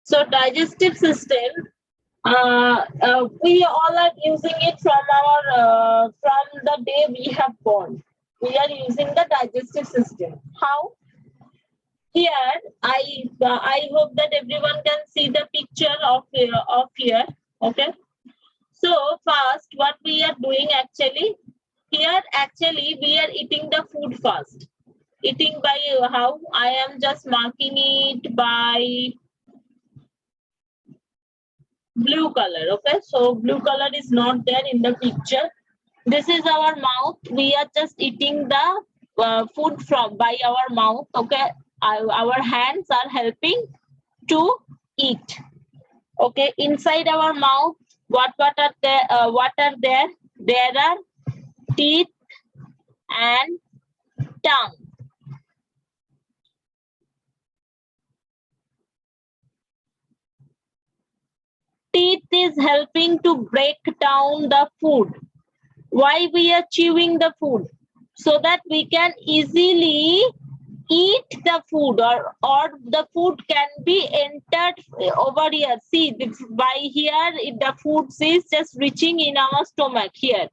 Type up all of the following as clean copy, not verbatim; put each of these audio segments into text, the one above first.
So digestive system, we all are using it from the day we have born. We are using the digestive system. How? Here, I hope that everyone can see the picture of here. Okay. So first, what we are doing actually here, actually we are eating the food first. Eating by how? I am just marking it by blue color. Okay, so blue color is not there in the picture. This is our mouth. We are just eating the food from by our mouth. Okay, our hands are helping to eat. Okay, inside our mouth, what are there? What are there? There are teeth and tongue. Teeth is helping to break down the food. Why we are chewing the food? So that we can easily eat the food, or the food can be entered over here. See, this, by here the food is just reaching in our stomach here.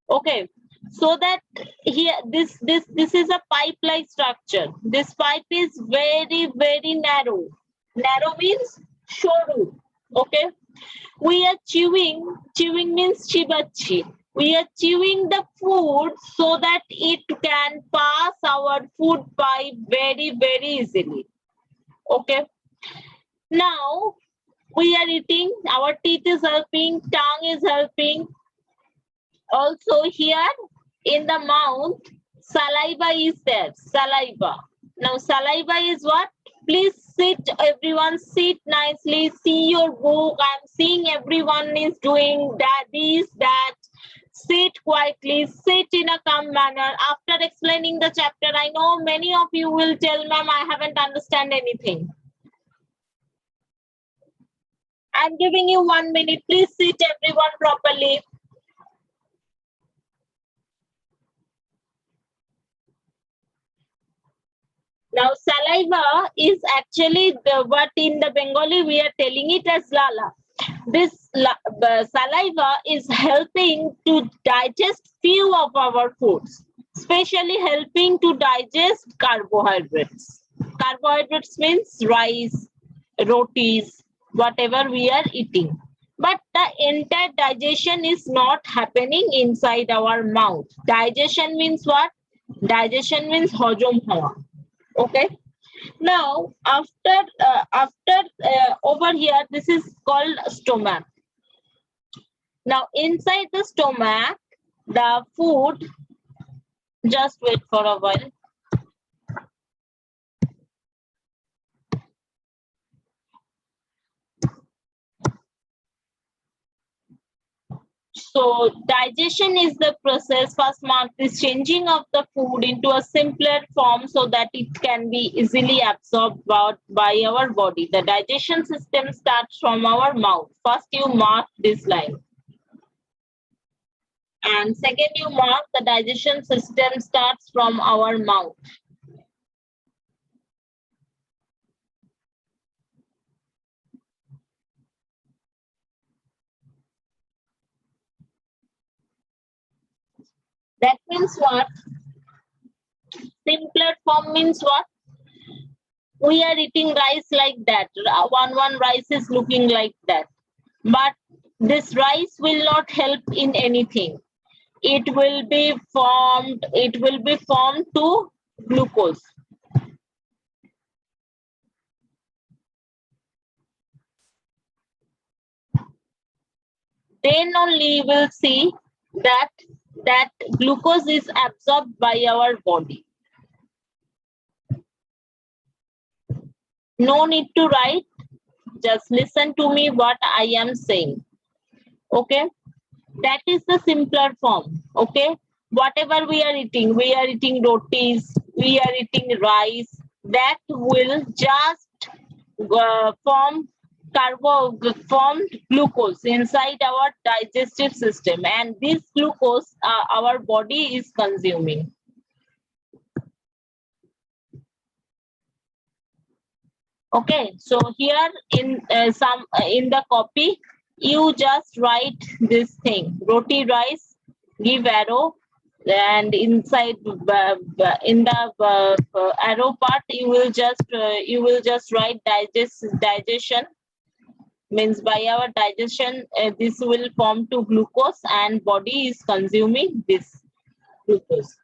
Okay, so that here this is a pipe like structure. This pipe is very narrow. Narrow means shoru. Okay, we are chewing means chibachi. We are chewing the food so that it can pass our food pipe very easily. Okay, now we are eating, our teeth is helping, tongue is helping. Also here in the mouth, saliva is there. Saliva. Now saliva is what? Please sit, everyone sit nicely. See your book. I'm seeing everyone is doing that, this, that. Sit quietly, sit in a calm manner. After explaining the chapter, I know many of you will tell, ma'am, I haven't understand anything. I'm giving you 1 minute. Please sit everyone properly. Now, saliva is actually what in the Bengali we are telling it as lala. This saliva is helping to digest few of our foods, especially helping to digest carbohydrates. Carbohydrates means rice, rotis, whatever we are eating. But the entire digestion is not happening inside our mouth. Digestion means what? Digestion means hajam hawa. Okay, now after over here, this is called stomach. Now inside the stomach, the food, just wait for a while. So digestion is the process. First mark is changing of the food into a simpler form so that it can be easily absorbed by our body. The digestion system starts from our mouth. First you mark this line. And second you mark the digestion system starts from our mouth. That means what? Simpler form means what? We are eating rice like that. One rice is looking like that. But this rice will not help in anything. It will be formed to glucose. Then only you will see that glucose is absorbed by our body. No need to write, just listen to me what I am saying. Okay, that is the simpler form. Okay, whatever we are eating rotis, we are eating rice, that will just form glucose inside our digestive system, and this glucose our body is consuming. Okay, so here in in the copy, you just write this thing: roti rice, give arrow, and inside in the arrow part, you will just write digestion, means by our digestion this will form to glucose and body is consuming this glucose.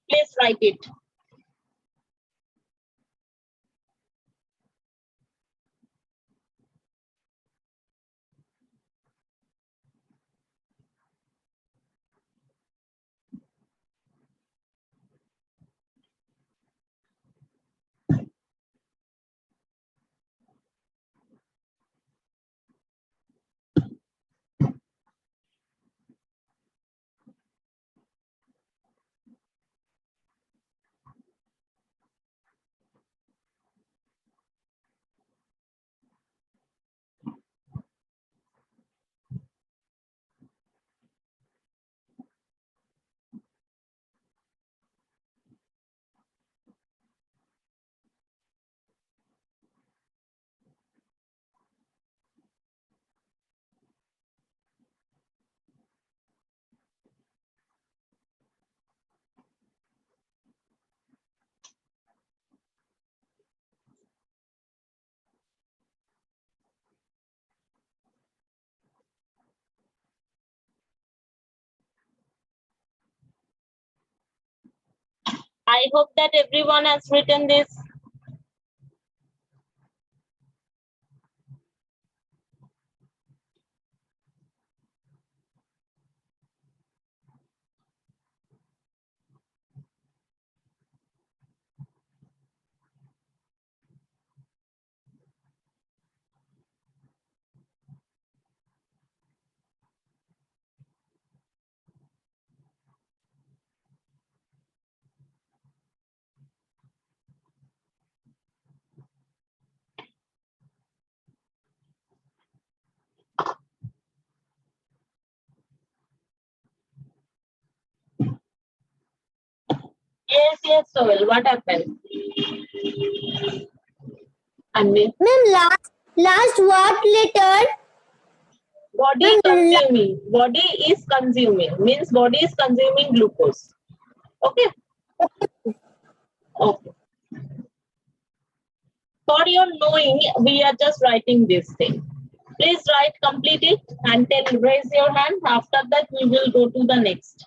Please write it. I hope that everyone has written this. Yes, Soil, what happened? I mean, Ma'am, last what letter? body consuming. Body is consuming means body is consuming glucose. Okay. Okay. For your knowing, we are just writing this thing. Please write, complete it, and tell. Raise your hand. After that, we will go to the next.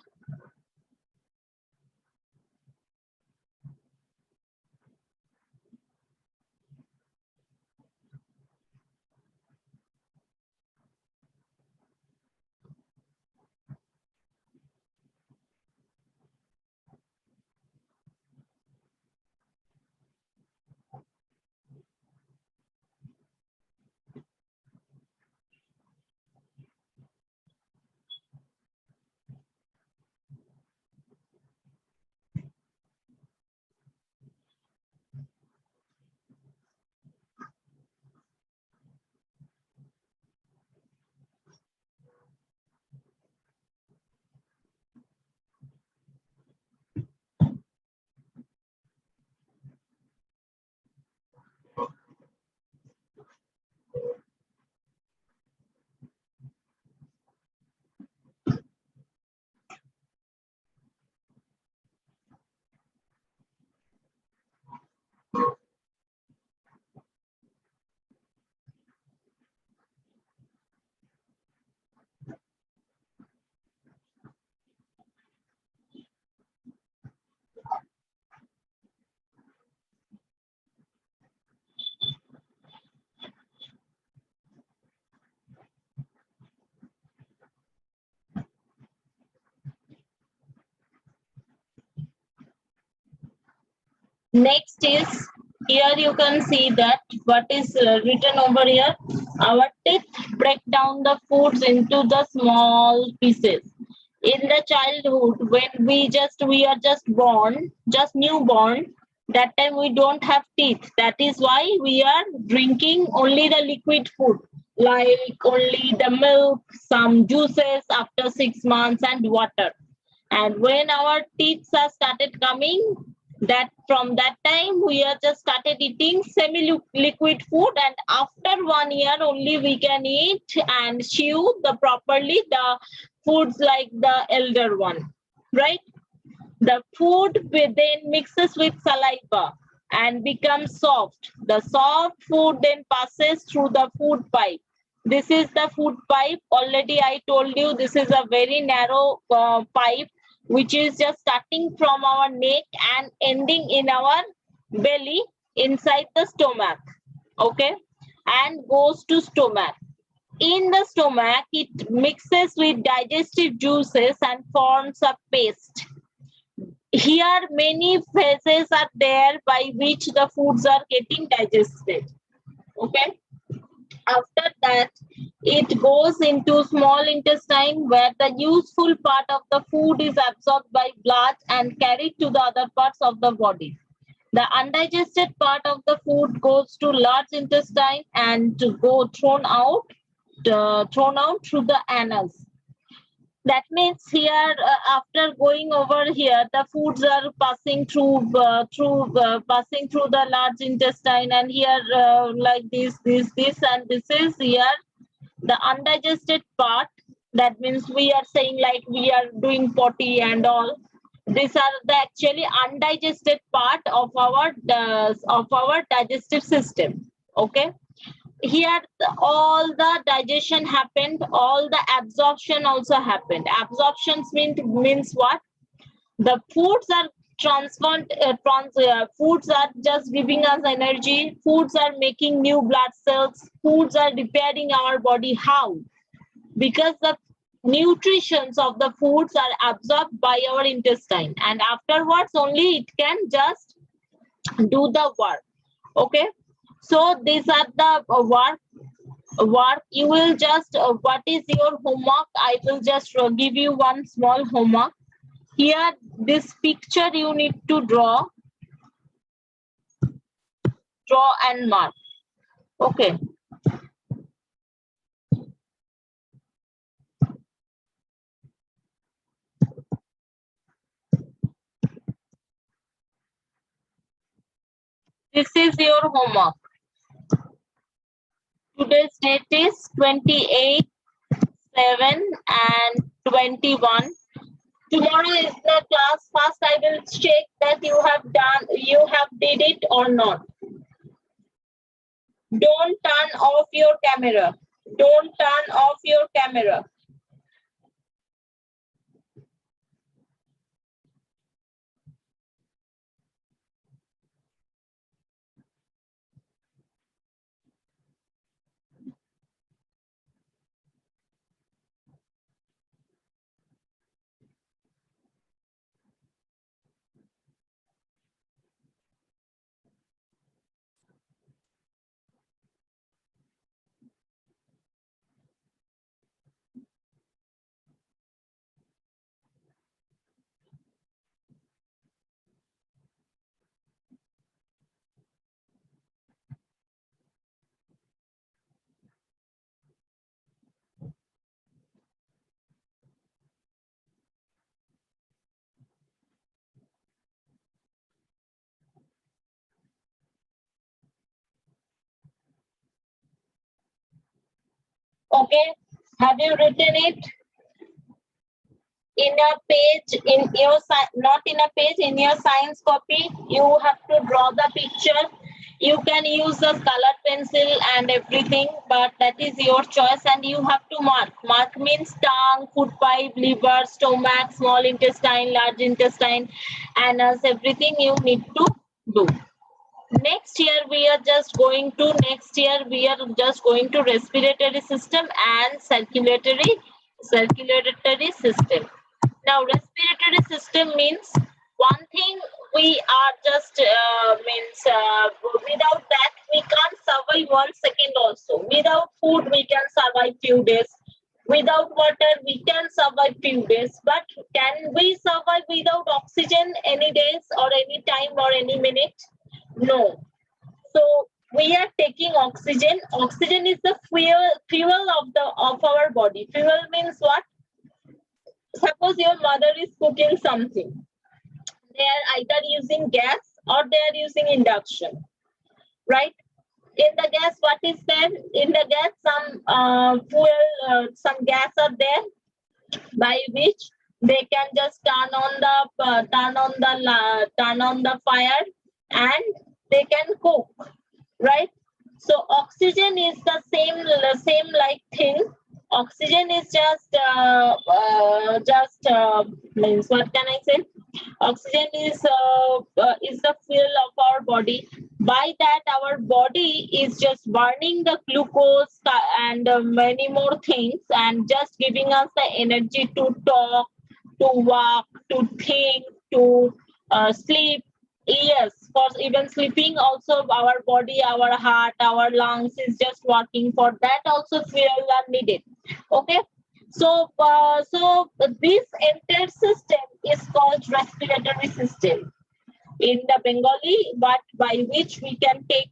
Next is here you can see that what is written over here. Our teeth break down the foods into the small pieces. In the childhood, when we are just born, just newborn, that time we don't have teeth. That is why we are drinking only the liquid food, like only the milk, some juices after 6 months, and water. And when our teeth are started coming, That from that time we are just started eating semi-liquid food, and after 1 year only we can eat and chew the properly the foods like the elder one, right? The food then mixes with saliva and becomes soft. The soft food then passes through the food pipe. This is the food pipe. Already I told you this is a very narrow pipe which is just starting from our neck and ending in our belly inside the stomach. Okay, and goes to stomach. In the stomach, it mixes with digestive juices and forms a paste. Here many phases are there by which the foods are getting digested. Okay, after that it goes into small intestine where the useful part of the food is absorbed by blood and carried to the other parts of the body. The undigested part of the food goes to large intestine and to go thrown out through the anus. That means here after going over here the foods are passing through passing through the large intestine, and here like this and this is here the undigested part. That means we are saying like we are doing potty and all. These are the actually undigested part of our digestive system. Okay, here all the digestion happened, all the absorption also happened. Absorptions means what? The foods are transformed foods are just giving us energy, foods are making new blood cells, foods are repairing our body. How? Because the nutritions of the foods are absorbed by our intestine, and afterwards only it can just do the work. Okay, so these are the work you will just what is your homework? I will just give you one small homework. Here this picture you need to draw and mark. Okay, this is your homework. Today's date is 28 7 and 21. Tomorrow is the class. First I will check that you have did it or not. Don't turn off your camera. Don't turn off your camera. Okay, have you written it? In a page, in your not in a page, in your science copy, you have to draw the picture. You can use the color pencil and everything, but that is your choice, and you have to mark. Mark means tongue, food pipe, liver, stomach, small intestine, large intestine, anus, everything you need to do. Next year we are just going to respiratory system and circulatory system. Now respiratory system means one thing we are just without that we can't survive 1 second also. Without food we can survive few days. Without water we can survive few days, but can we survive without oxygen any days or any time or any minute? No. So we are taking oxygen. Oxygen is the fuel of our body. Fuel means what? Suppose your mother is cooking something. they are either using gas or they are using induction, right? In the gas, what is there? In the gas, some fuel, some gas are there by which they can just turn on the fire and they can cook, right? So oxygen is the same like thing. Oxygen is means, what can I say? Oxygen is the fuel of our body. By that, our body is just burning the glucose and many more things, and just giving us the energy to talk, to walk, to think, to sleep. Yes, for even sleeping, also our body, our heart, our lungs is just working. For that, also fuel are needed. Okay. So, this entire system is called respiratory system in the Bengali, but by which we can take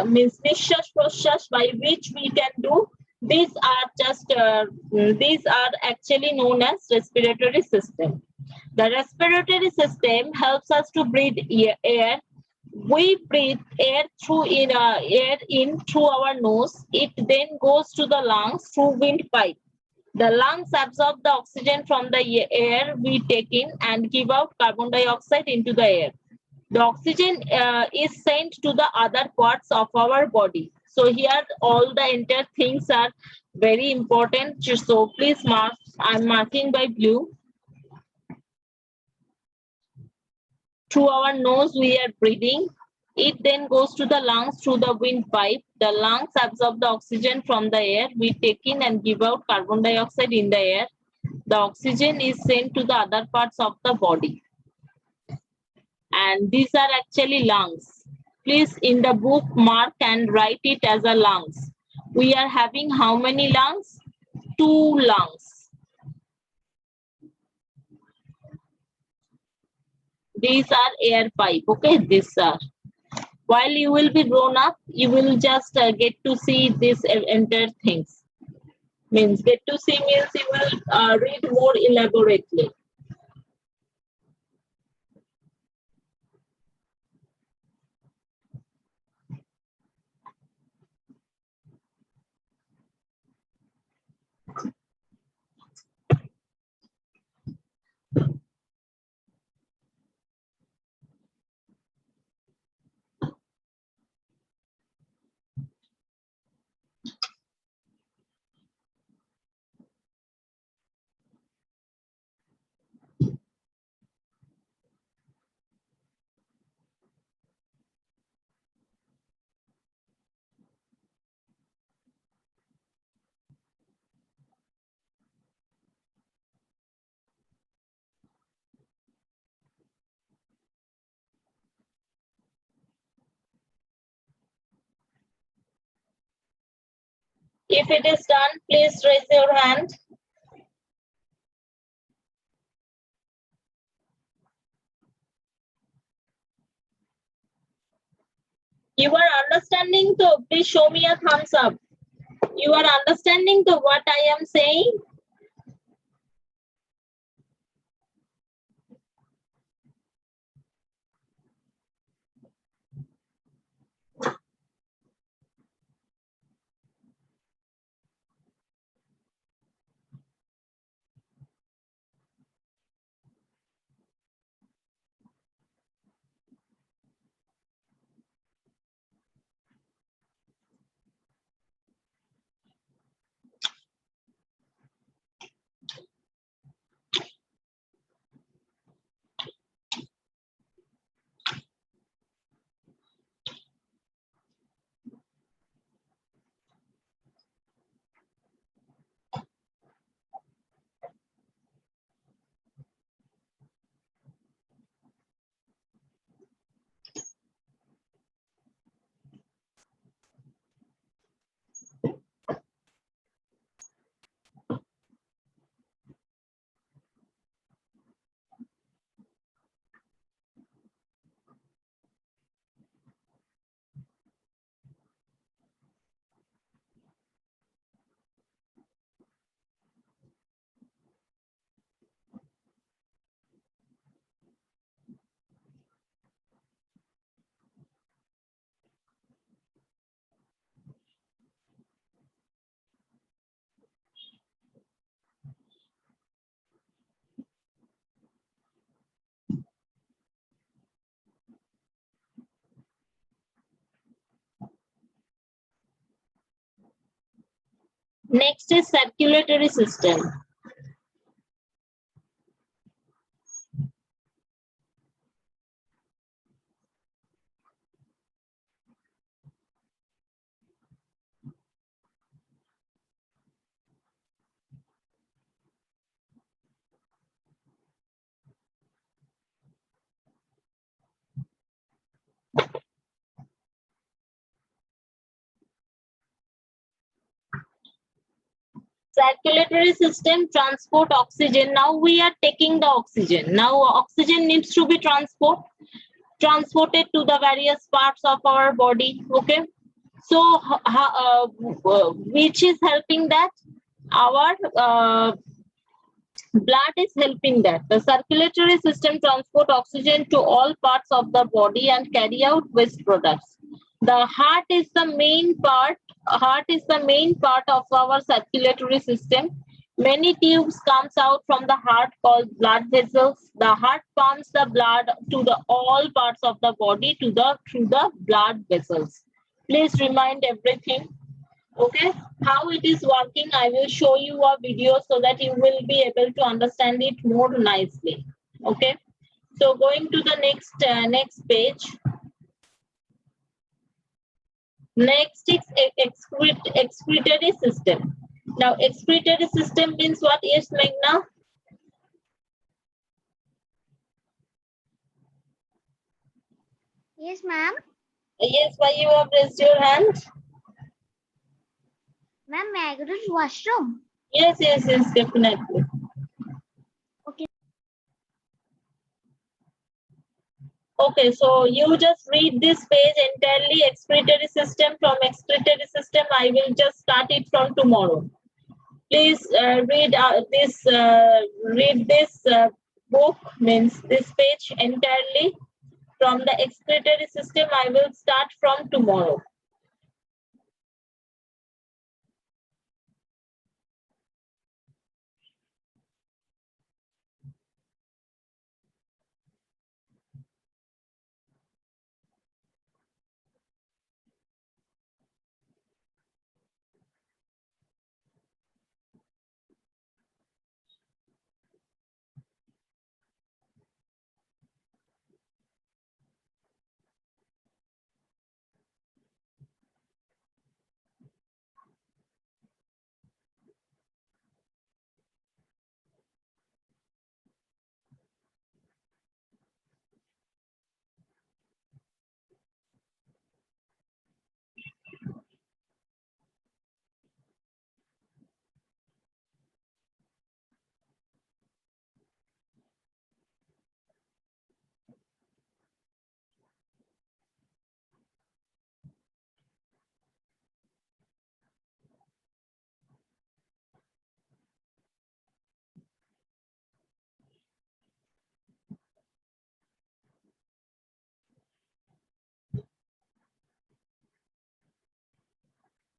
means nishas proshas, by which we can do. These are actually known as respiratory system. The respiratory system helps us to breathe air. We breathe air air in through our nose. It then goes to the lungs through windpipe. The lungs absorb the oxygen from the air we take in and give out carbon dioxide into the air. The oxygen is sent to the other parts of our body. So here all the entire things are very important. So please mark, I'm marking by blue. Through our nose we are breathing. It then goes to the lungs through the windpipe. The lungs absorb the oxygen from the air we take in and give out carbon dioxide in the air. The oxygen is sent to the other parts of the body. And these are actually lungs. Please in the book mark and write it as a lungs. We are having how many lungs? 2 lungs. These are air pipe. Okay, these are. While you will be grown up, you will just get to see these entire things. Means get to see means you will read more elaborately. If it is done, please raise your hand. You are understanding, so please show me a thumbs up. You are understanding to what I am saying? Next is circulatory system. Circulatory system transport oxygen. Now we are taking the oxygen. Now oxygen needs to be transported to the various parts of our body. Okay. So which is helping that? Our blood is helping that. The circulatory system transport oxygen to all parts of the body and carry out waste products. The heart is the main part. Heart is the main part of our circulatory system. Many tubes comes out from the heart called blood vessels. The heart pumps the blood to the all parts of the body through the blood vessels. Please remind everything. Okay, how it is working, I will show you a video so that you will be able to understand it more nicely. Okay, so going to the next page. Next is excretory system. Now excretory system means what? Yes, Meghna? Yes, ma'am. Yes, why you have raised your hand? Ma'am, may I go to the washroom? Yes, definitely. Okay. Okay, so you just read this page entirely, excretory system. From excretory system, I will just start it from tomorrow. Please read this book, means this page entirely. From the excretory system, I will start from tomorrow.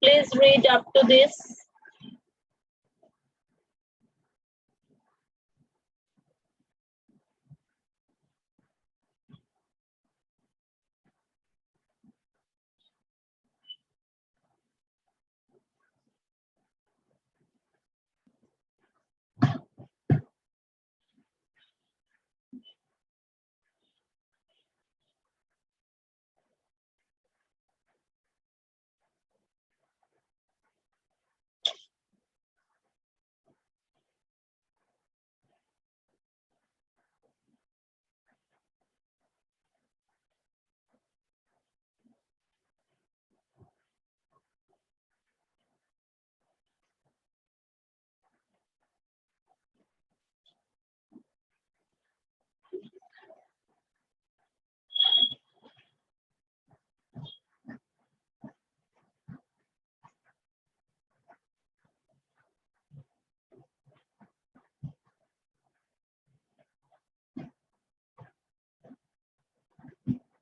Please read up to this.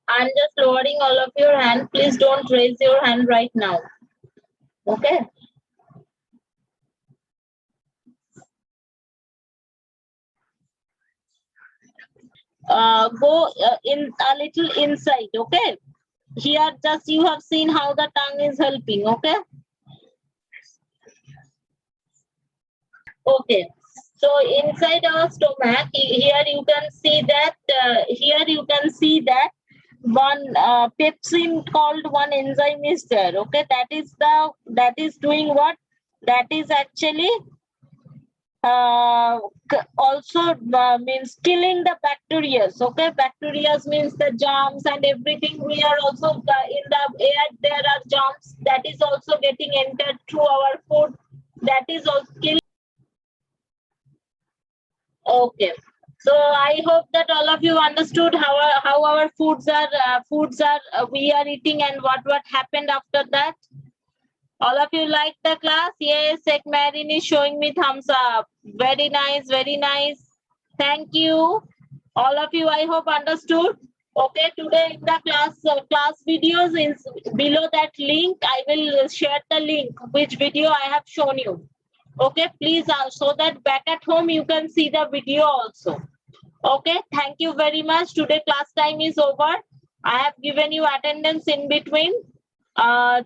I'm just lowering all of your hand. Please don't raise your hand right now. Okay. Go in a little inside. Okay. Here, just you have seen how the tongue is helping. Okay. Okay. So inside our stomach, here you can see that one pepsin called one enzyme is there. Okay, that is doing what? That is actually also means killing the bacteria. Okay, bacteria means the germs and everything. We are also in the air. There are germs that is also getting entered through our food. That is also killing. Okay. So I hope that all of you understood how our foods are we are eating and what happened after that. All of you like the class? Yes, Ekmarin is showing me thumbs up. Very nice, very nice. Thank you. All of you, I hope understood. Okay, today in the class videos is below that link. I will share the link which video I have shown you. Okay, please, so that back at home you can see the video also. Okay, thank you very much. Today class time is over. I have given you attendance in between.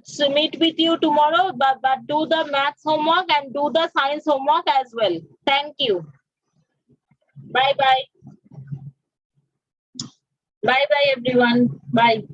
So meet with you tomorrow, but do the maths homework and do the science homework as well. Thank you. Bye bye. Bye bye everyone. Bye.